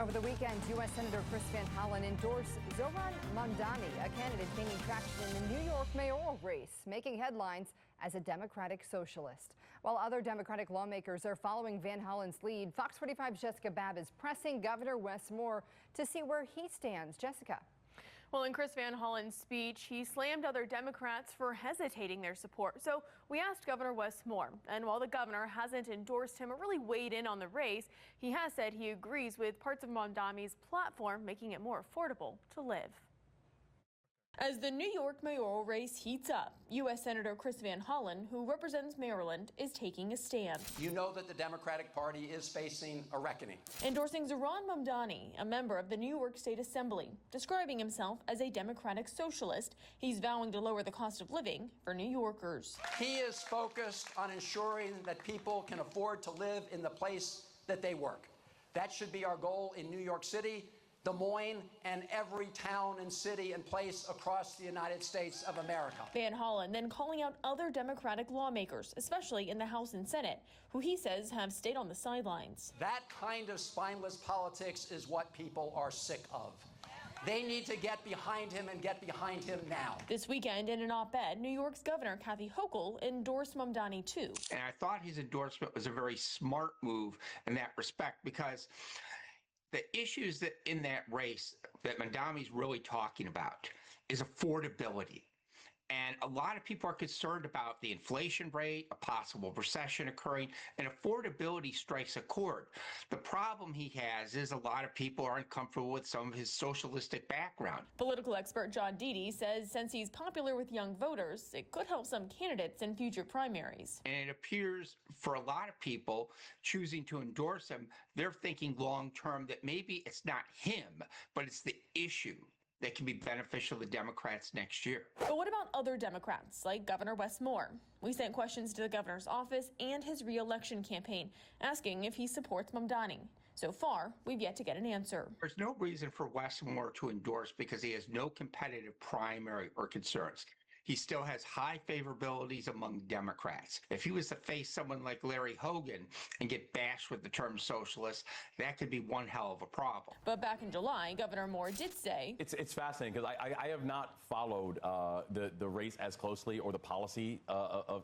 Over the weekend, U.S. Senator Chris Van Hollen endorsed Zohran Mamdani, a candidate gaining traction in the New York mayoral race, making headlines as a Democratic socialist. While other Democratic lawmakers are following Van Hollen's lead, Fox 45's Jessica Babb is pressing Governor Wes Moore to see where he stands. Jessica. Well, in Chris Van Hollen's speech, he slammed other Democrats for hesitating their support. So we asked Governor Wes Moore, and while the governor hasn't endorsed him or really weighed in on the race, he has said he agrees with parts of Mamdani's platform, making it more affordable to live. As the New York mayoral race heats up, U.S. Senator Chris Van Hollen, who represents Maryland, is taking a stand. You know that the Democratic Party is facing a reckoning. Endorsing Zohran Mamdani, a member of the New York State Assembly, describing himself as a Democratic socialist. He's vowing to lower the cost of living for New Yorkers. He is focused on ensuring that people can afford to live in the place that they work. That should be our goal in New York City, Des Moines, and every town and city and place across the United States of America. Van Hollen then calling out other Democratic lawmakers, especially in the House and Senate, who he says have stayed on the sidelines. That kind of spineless politics is what people are sick of. They need to get behind him and get behind him now. This weekend, in an op-ed, New York's Governor Kathy Hochul endorsed Mamdani too. And I thought his endorsement was a very smart move in that respect, because the issues that in that race that Mamdani's really talking about is affordability. And a lot of people are concerned about the inflation rate, a possible recession occurring, and affordability strikes a chord. The problem he has is a lot of people aren't comfortable with some of his socialistic background. Political expert John Deedy says since he's popular with young voters, it could help some candidates in future primaries. And it appears for a lot of people choosing to endorse him, they're thinking long term that maybe it's not him, but it's the issue that can be beneficial to Democrats next year. But what about other Democrats, like Governor Wes Moore? We sent questions to the governor's office and his re-election campaign, asking if he supports Mamdani. So far, we've yet to get an answer. There's no reason for Wes Moore to endorse because he has no competitive primary or concerns. He still has high favorabilities among Democrats. If he was to face someone like Larry Hogan and get bashed with the term socialist, that could be one hell of a problem. But back in July, Governor Moore did say... It's fascinating because I have not followed the race as closely or the policy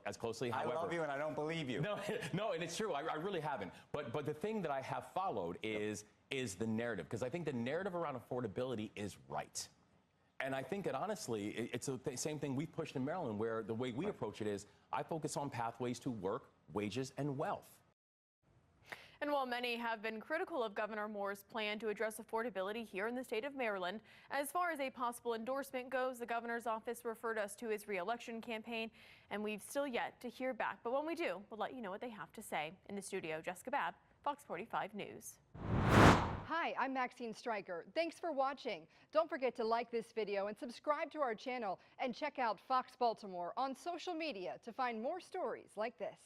as closely. However, I love you and I don't believe you. No, and it's true. I really haven't. But the thing that I have followed is the narrative, because I think the narrative around affordability is right. And I think that, honestly, it's the same thing we've pushed in Maryland, where the way we approach it is I focus on pathways to work, wages, and wealth. And while many have been critical of Governor Moore's plan to address affordability here in the state of Maryland, as far as a possible endorsement goes, the governor's office referred us to his re-election campaign, and we've still yet to hear back. But when we do, we'll let you know what they have to say. In the studio, Jessica Babb, Fox 45 News. Hi, I'm Maxine Stryker. Thanks for watching. Don't forget to like this video and subscribe to our channel, and check out Fox Baltimore on social media to find more stories like this.